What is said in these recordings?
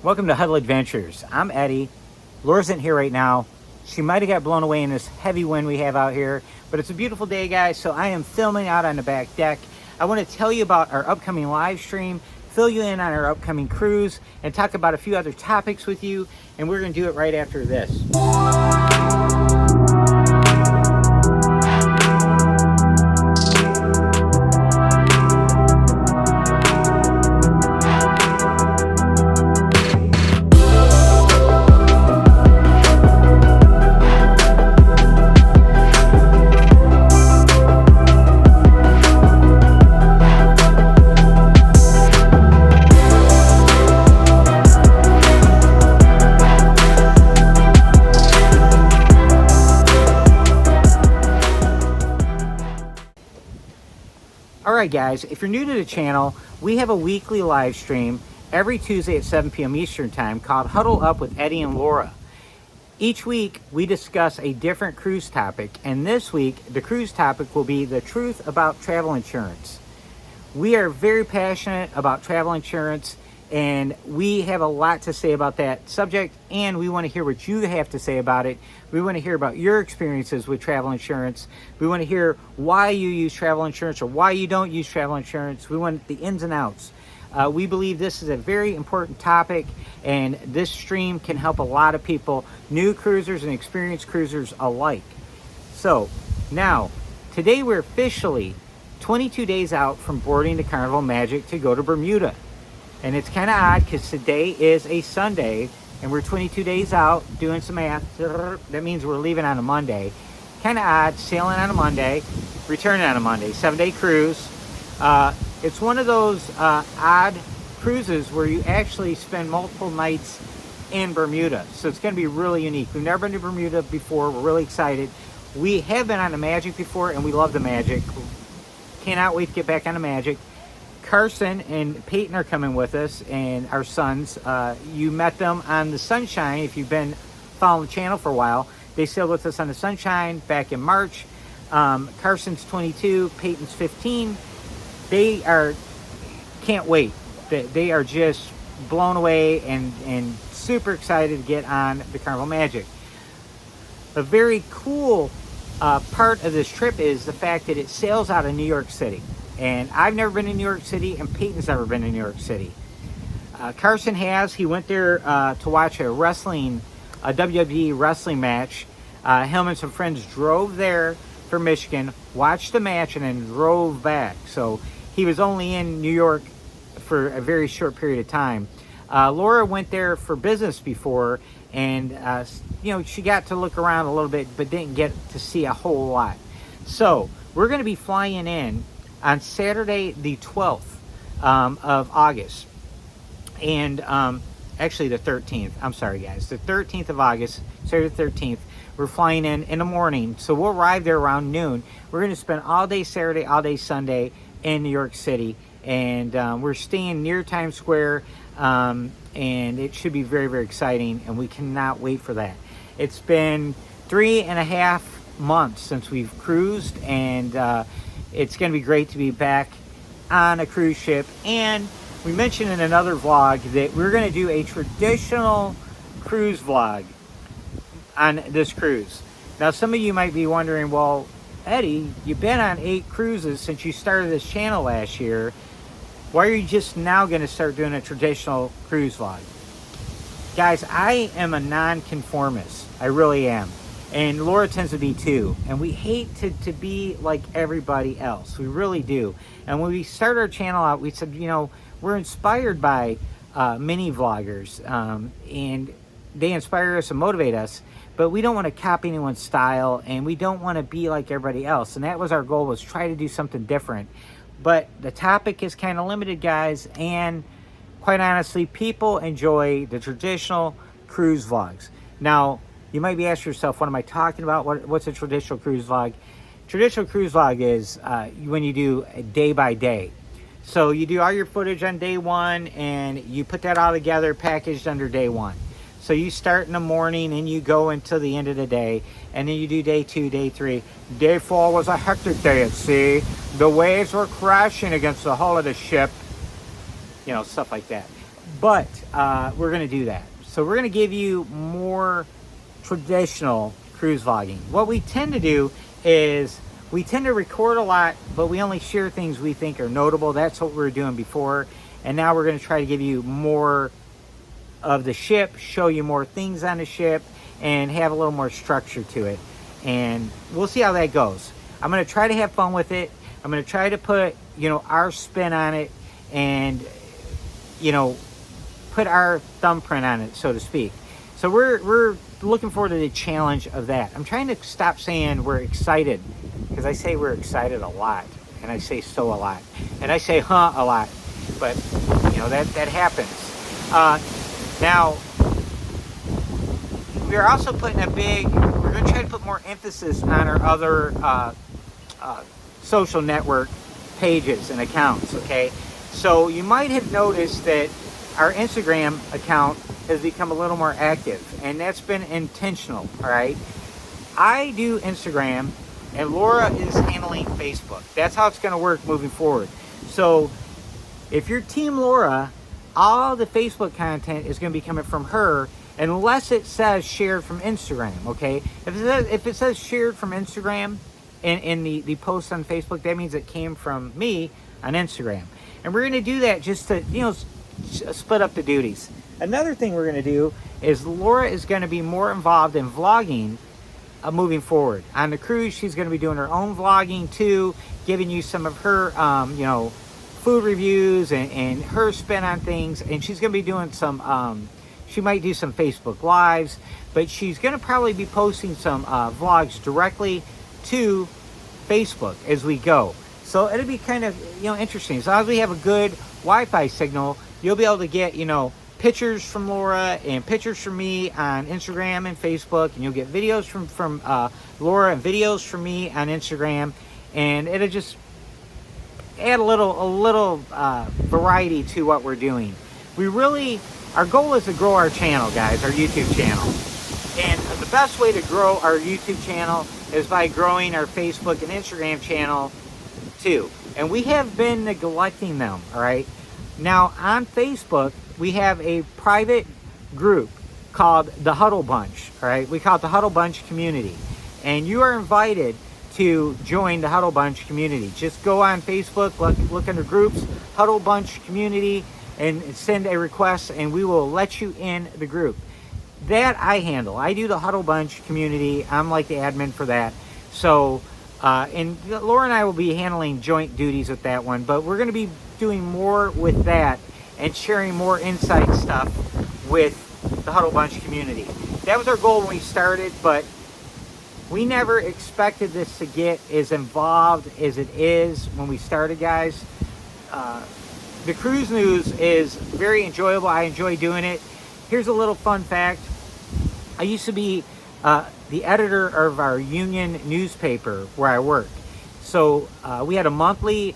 Welcome to Huddle Adventures. I'm Eddie. Laura's isn't here right now. She might have got blown away in this heavy wind we have out here, but it's a beautiful day, guys, so I am filming out on the back deck. I want to tell you about our upcoming live stream, fill you in on our upcoming cruise, and talk about a few other topics with you, and we're going to do it right after this. Alright guys, if you're new to the channel, we have a weekly live stream every Tuesday at 7 p.m. Eastern Time called Huddle Up with Eddie and Laura. Each week, we discuss a different cruise topic, and this week, the cruise topic will be the truth about travel insurance. We are very passionate about travel insurance, and we have a lot to say about that subject, and we want to hear what you have to say about it. We want to hear about your experiences with travel insurance. We want to hear why you use travel insurance or why you don't use travel insurance. We want the ins and outs. We believe this is a very important topic, and this stream can help a lot of people, new cruisers and experienced cruisers alike. So now, today we're officially 22 days out from boarding the Carnival Magic to go to Bermuda. And it's kind of odd because today is a Sunday and we're 22 days out doing some math. That means we're leaving on a Monday. Kind of odd, sailing on a Monday, returning on a Monday, 7-day cruise. It's one of those odd cruises where you actually spend multiple nights in Bermuda. So it's going to be really unique. We've never been to Bermuda before. We're really excited. We have been on the Magic before and we love the Magic. Cannot wait to get back on the Magic. Carson and Peyton are coming with us, and our sons. You met them on the Sunshine. If you've been following the channel for a while, they sailed with us on the Sunshine back in March. Carson's 22, Peyton's 15. They can't wait. They are just blown away and super excited to get on the Carnival Magic. A very cool part of this trip is the fact that it sails out of New York City. And I've never been in New York City, and Peyton's never been in New York City. Carson has. He went there to watch a WWE wrestling match. Him and some friends drove there for Michigan, watched the match, and then drove back. So he was only in New York for a very short period of time. Laura went there for business before, and she got to look around a little bit, but didn't get to see a whole lot. So we're going to be flying in on Saturday the 12th of August, and actually the 13th. I'm sorry guys, the 13th of August, Saturday the 13th. We're flying in the morning, so we'll arrive there around noon. We're going to spend all day Saturday, all day Sunday in New York City, and we're staying near Times Square, and it should be very, very exciting, and we cannot wait for that. It's been 3.5 months since we've cruised, and it's going to be great to be back on a cruise ship. And we mentioned in another vlog that we're going to do a traditional cruise vlog on this cruise. Now, some of you might be wondering, well, Eddie, you've been on 8 cruises since you started this channel last year. Why are you just now going to start doing a traditional cruise vlog? Guys, I am a non-conformist. I really am. And Laura tends to be too. And we hate to be like everybody else. We really do. And when we started our channel out, we said, we're inspired by mini vloggers. And they inspire us and motivate us. But we don't want to copy anyone's style. And we don't want to be like everybody else. And that was our goal, was try to do something different. But the topic is kind of limited, guys. And quite honestly, people enjoy the traditional cruise vlogs. Now, you might be asking yourself, what am I talking about? What's a traditional cruise vlog? Traditional cruise vlog is when you do a day by day. So you do all your footage on day 1 and you put that all together packaged under day 1. So you start in the morning and you go until the end of the day, and then you do day 2, day 3. Day 4 was a hectic day at sea. The waves were crashing against the hull of the ship. Stuff like that. But we're going to do that. So we're going to give you more traditional cruise vlogging. What we tend to do is we tend to record a lot, but we only share things we think are notable. That's what we were doing before. And now we're going to try to give you more of the ship, show you more things on the ship, and have a little more structure to it. And we'll see how that goes. I'm going to try to have fun with it. I'm going to try to put, our spin on it and, put our thumbprint on it, so to speak. So we're looking forward to the challenge of that. I'm trying to stop saying we're excited, because I say we're excited a lot, and I say so a lot, and I say huh a lot, but that happens. Now we're also we're going to try to put more emphasis on our other social network pages and accounts. Okay, so you might have noticed that our Instagram account has become a little more active, and that's been intentional. All right, I do Instagram and Laura is handling Facebook. That's how it's going to work moving forward. So if you're Team Laura, all the Facebook content is going to be coming from her, unless it says shared from Instagram. Okay, if it says shared from Instagram in the post on Facebook, that means it came from me on Instagram. And we're going to do that just to split up the duties. Another thing we're going to do is Laura is going to be more involved in vlogging moving forward. On the cruise, she's going to be doing her own vlogging too, giving you some of her food reviews and her spin on things. And she's going to be doing some she might do some Facebook lives, but she's going to probably be posting some vlogs directly to Facebook as we go. So it'll be kind of interesting. As long as we have a good Wi-Fi signal, you'll be able to get pictures from Laura and pictures from me on Instagram and Facebook, and you'll get videos from Laura and videos from me on Instagram, and it'll just add a little variety to what we're doing. Our goal is to grow our channel, guys, our YouTube channel. And the best way to grow our YouTube channel is by growing our Facebook and Instagram channel too. And we have been neglecting them, all right? Now, on Facebook, we have a private group called the Huddle Bunch, all right? We call it the Huddle Bunch Community. And you are invited to join the Huddle Bunch Community. Just go on Facebook, look under groups, Huddle Bunch Community, and send a request, and we will let you in the group. That I handle. I do the Huddle Bunch Community. I'm like the admin for that. So, and Laura and I will be handling joint duties with that one, but we're going to be doing more with that and sharing more insight stuff with the Huddle Bunch community. That was our goal when we started, but we never expected this to get as involved as it is when we started, guys. The cruise news is very enjoyable. I enjoy doing it. Here's a little fun fact. I used to be the editor of our union newspaper where I work. So we had a monthly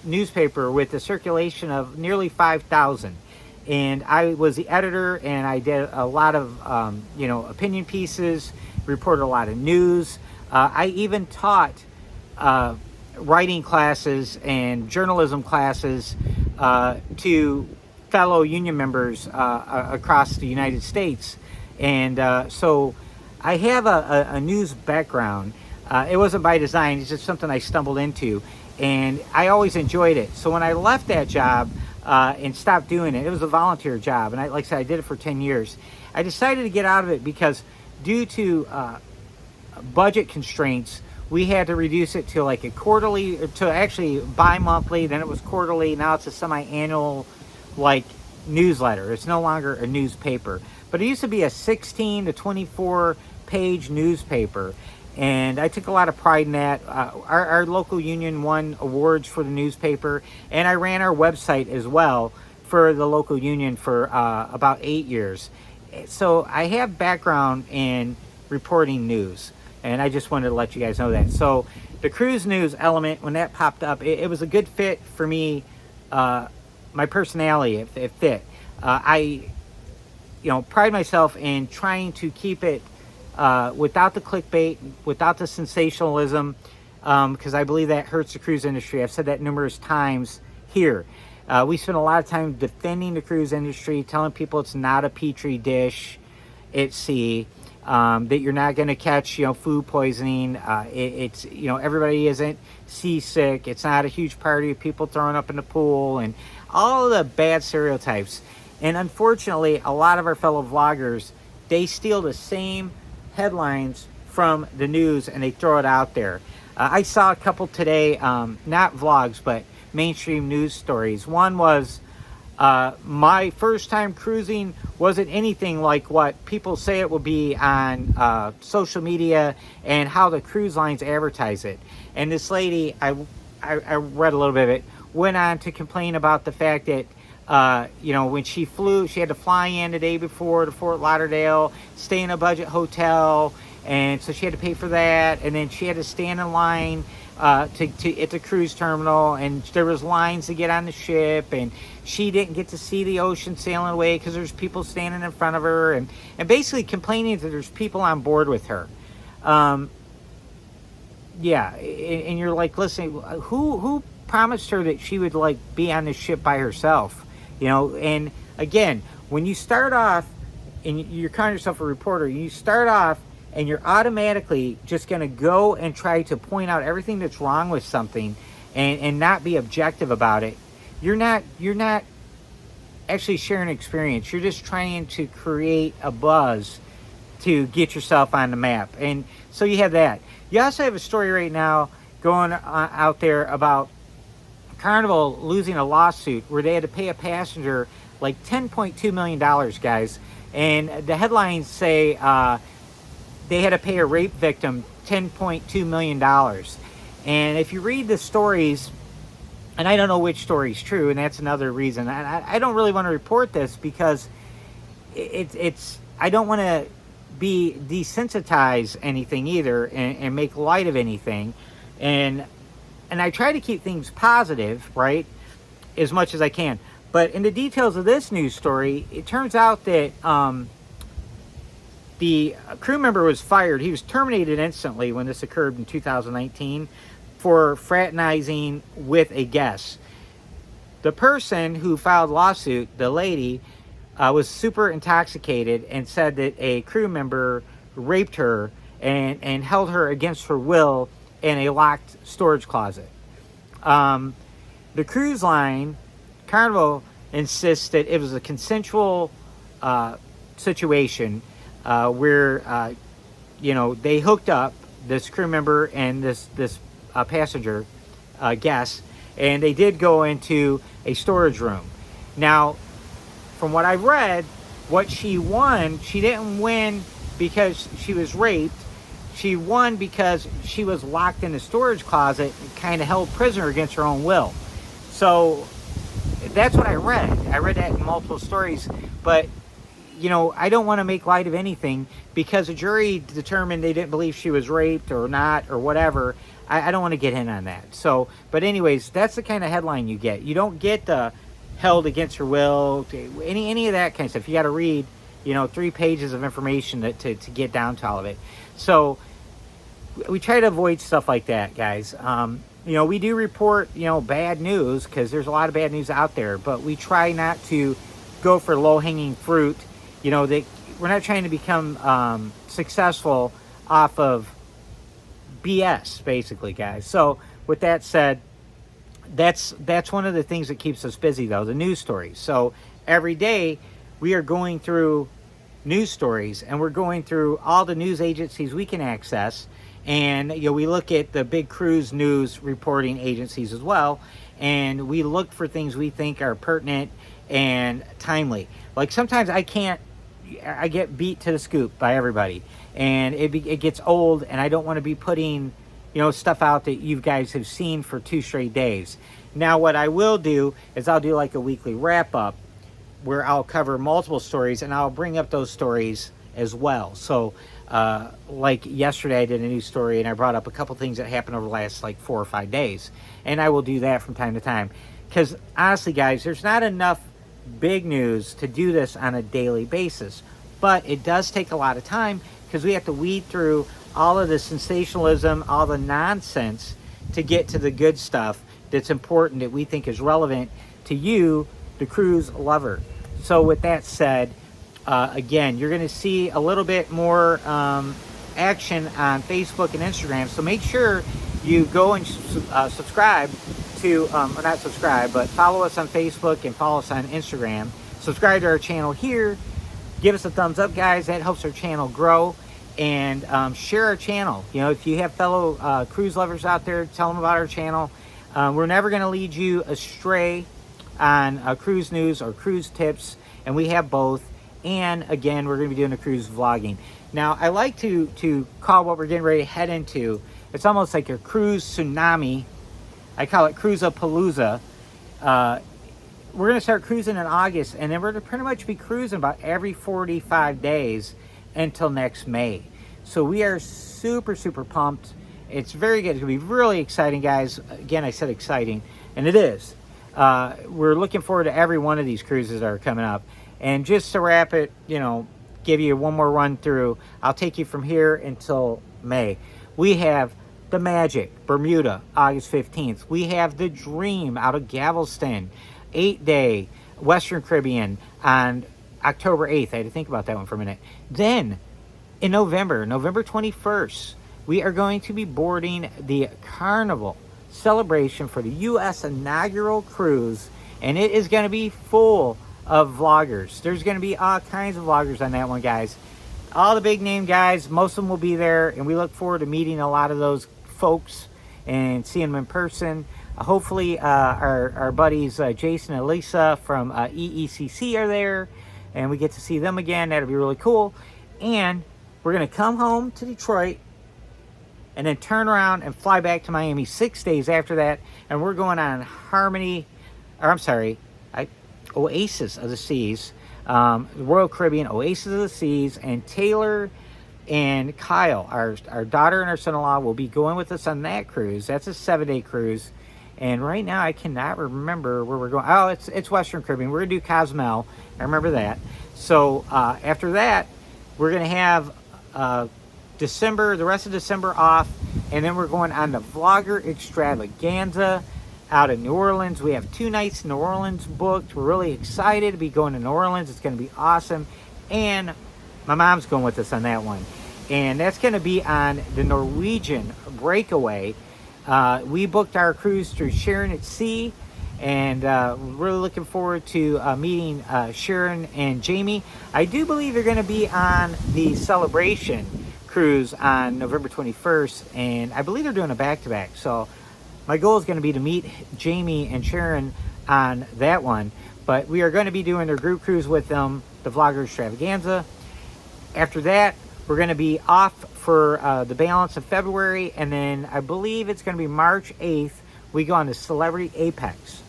newspaper with a circulation of nearly 5,000. And I was the editor, and I did a lot of, opinion pieces, reported a lot of news. I even taught writing classes and journalism classes to fellow union members across the United States. And so I have a news background. It wasn't by design, it's just something I stumbled into. And I always enjoyed it. So when I left that job and stopped doing it, it was a volunteer job. And like I said, I did it for 10 years. I decided to get out of it because due to budget constraints, we had to reduce it to like a quarterly, to actually bi-monthly, then it was quarterly, now it's a semi-annual like newsletter. It's no longer a newspaper. But it used to be a 16 to 24 page newspaper. And I took a lot of pride in that. Our local union won awards for the newspaper, and I ran our website as well for the local union for about 8 years. So I have background in reporting news, and I just wanted to let you guys know that. So the cruise news element, when that popped up, it was a good fit for me. My personality, it fit. I pride myself in trying to keep it without the clickbait, without the sensationalism, because I believe that hurts the cruise industry. I've said that numerous times here. We spend a lot of time defending the cruise industry, telling people it's not a petri dish at sea, that you're not going to catch, food poisoning. It's, everybody isn't seasick. It's not a huge party of people throwing up in the pool and all of the bad stereotypes. And unfortunately, a lot of our fellow vloggers, they steal the same headlines from the news and they throw it out there. I saw a couple today, not vlogs, but mainstream news stories. One was, my first time cruising wasn't anything like what people say it will be on social media and how the cruise lines advertise it. And this lady, I read a little bit of it, went on to complain about the fact that when she flew, she had to fly in the day before to Fort Lauderdale, stay in a budget hotel, and so she had to pay for that, and then she had to stand in line at the cruise terminal, and there was lines to get on the ship, and she didn't get to see the ocean sailing away because there's people standing in front of her, and basically complaining that there's people on board with her. Yeah, and you're like, listen, who promised her that she would like be on the ship by herself? And again, when you start off and you're calling yourself a reporter, you start off and you're automatically just going to go and try to point out everything that's wrong with something and not be objective about it. You're not actually sharing experience. You're just trying to create a buzz to get yourself on the map. And so you have that. You also have a story right now going out there about Carnival losing a lawsuit where they had to pay a passenger like $10.2 million, guys. And the headlines say they had to pay a rape victim $10.2 million. And if you read the stories, and I don't know which story is true, and that's another reason. I don't really want to report this because it's I don't want to be desensitize anything either and make light of anything. And I try to keep things positive, right, as much as I can. But in the details of this news story, it turns out that the crew member was fired. He was terminated instantly when this occurred in 2019 for fraternizing with a guest. The person who filed the lawsuit, the lady, was super intoxicated and said that a crew member raped her and held her against her will in a locked storage closet. The cruise line, Carnival, insists that it was a consensual situation where they hooked up, this crew member and this passenger guest, and they did go into a storage room. Now, from what I've read, what she won, she didn't win because she was raped. She won because she was locked in a storage closet and kind of held prisoner against her own will. So that's what I read. I read that in multiple stories. But, I don't want to make light of anything because the jury determined they didn't believe she was raped or not or whatever. I don't want to get in on that. So, but anyways, that's the kind of headline you get. You don't get the held against her will, any of that kind of stuff. You got to read, 3 pages of information to get down to all of it. So we try to avoid stuff like that, guys. We do report, bad news because there's a lot of bad news out there, but we try not to go for low-hanging fruit. We're not trying to become successful off of BS, basically, guys. So with that said, that's one of the things that keeps us busy, though, the news stories. So every day we are going through news stories, and we're going through all the news agencies we can access, and we look at the big cruise news reporting agencies as well, and we look for things we think are pertinent and timely. Like sometimes I get beat to the scoop by everybody, and it gets old, and I don't want to be putting stuff out that you guys have seen for 2 straight days. Now, what I will do is I'll do like a weekly wrap-up where I'll cover multiple stories, and I'll bring up those stories as well. So, like yesterday, I did a news story, and I brought up a couple things that happened over the last, 4 or 5 days. And I will do that from time to time. Because, honestly, guys, there's not enough big news to do this on a daily basis. But it does take a lot of time because we have to weed through all of the sensationalism, all the nonsense to get to the good stuff that's important, that we think is relevant to you, the cruise lover. So with that said, again, you're going to see a little bit more action on Facebook and Instagram. So make sure you go and subscribe to, or not subscribe, but follow us on Facebook and follow us on Instagram. Subscribe to our channel here. Give us a thumbs up, guys. That helps our channel grow. And share our channel. You know, if you have fellow cruise lovers out there, tell them about our channel. We're never going to lead you astray on cruise news or cruise tips, and we have both. And again, we're going to be doing a cruise vlogging. Now, I like to call what we're getting ready to head into, it's almost like a cruise tsunami. I call it Cruise-a-Palooza. We're going to start cruising in August, and then we're going to pretty much be cruising about every 45 days until next May. So we are super, super pumped. It's very good. It's going to be really exciting, guys. Again, I said exciting, and it is. We're looking forward to every one of these cruises that are coming up. And just to wrap it, you know, give you one more run through, I'll take you from here until May. We have the Magic, Bermuda, August 15th. We have the Dream out of Galveston, 8-day Western Caribbean on October 8th. I had to think about that one for a minute. Then, in November 21st, we are going to be boarding the Carnival celebration for the U.S. inaugural cruise, and it is going to be full of vloggers. There's going to be all kinds of vloggers on that one, guys. All the big name guys, most of them will be there, and we look forward to meeting a lot of those folks and seeing them in person. Hopefully, our buddies Jason and Lisa from EECC are there, and we get to see them again. That'll be really cool. And we're going to come home to Detroit and then turn around and fly back to Miami 6 days after that. And we're going on Oasis of the Seas, Royal Caribbean Oasis of the Seas. And Taylor and Kyle, our daughter and our son-in-law, will be going with us on that cruise. That's a 7-day cruise. And right now, I cannot remember where we're going. Oh, it's Western Caribbean. We're going to do Cozumel. I remember that. So after that, we're going to have the rest of December off. And then we're going on the Vlogger Extravaganza out of New Orleans. We have 2 nights in New Orleans booked. We're really excited to be going to New Orleans. It's going to be awesome. And my mom's going with us on that one. And that's going to be on the Norwegian Breakaway. We booked our cruise through Sharon at Sea, and we're really looking forward to meeting Sharon and Jamie. I do believe they're going to be on the Celebration cruise on November 21st, and I believe they're doing a back-to-back. So my goal is going to be to meet Jamie and Sharon on that one, but we are going to be doing their group cruise with them, the Vlogger Extravaganza. After that, we're going to be off for the balance of February, and then I believe it's going to be March 8th. We go on the Celebrity Apex,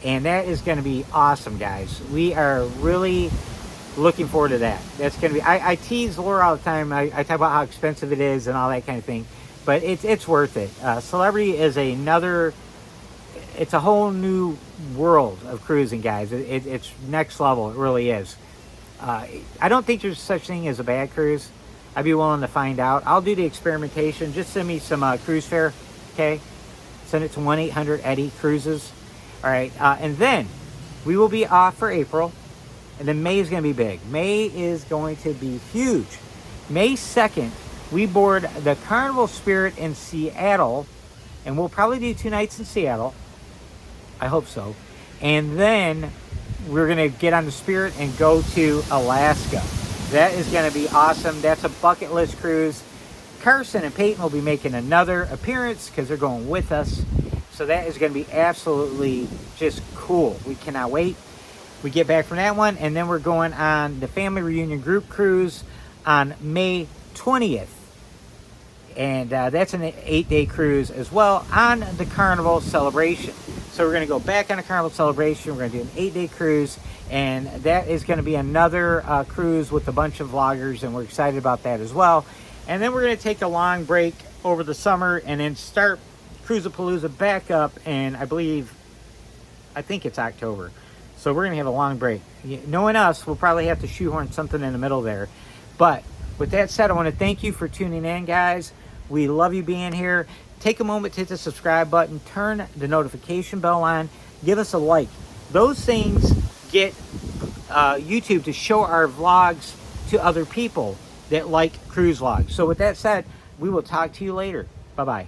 and that is going to be awesome, guys. We are really looking forward to that. That's going to be, I tease Laura all the time. I talk about how expensive it is and all that kind of thing, but it's worth it. Celebrity is it's a whole new world of cruising, guys. It's next level. It really is. I don't think there's such thing as a bad cruise. I'd be willing to find out. I'll do the experimentation. Just send me some cruise fare, okay? Send it to 1-800-EDDIE Cruises. All right, and then we will be off for April, and then May is going to be big. May is going to be huge. May 2nd, we board the Carnival Spirit in Seattle, and we'll probably do 2 nights in Seattle. I hope so. And then we're going to get on the Spirit and go to Alaska. That is going to be awesome. That's a bucket list cruise. Carson and Peyton will be making another appearance because they're going with us. So that is going to be absolutely just cool. We cannot wait. We get back from that one, and then we're going on the Family Reunion Group Cruise on May 20th. And that's an 8-day cruise as well on the Carnival Celebration. So we're going to go back on a Carnival Celebration. We're going to do an 8-day cruise, and that is going to be another cruise with a bunch of vloggers, and we're excited about that as well. And then we're going to take a long break over the summer and then start Cruise-a-Palooza back up, and I think it's October. So we're going to have a long break. Knowing us, we'll probably have to shoehorn something in the middle there. But with that said, I want to thank you for tuning in, guys. We love you being here. Take a moment to hit the subscribe button, turn the notification bell on, give us a like. Those things get YouTube to show our vlogs to other people that like cruise vlogs. So with that said, we will talk to you later. Bye-bye.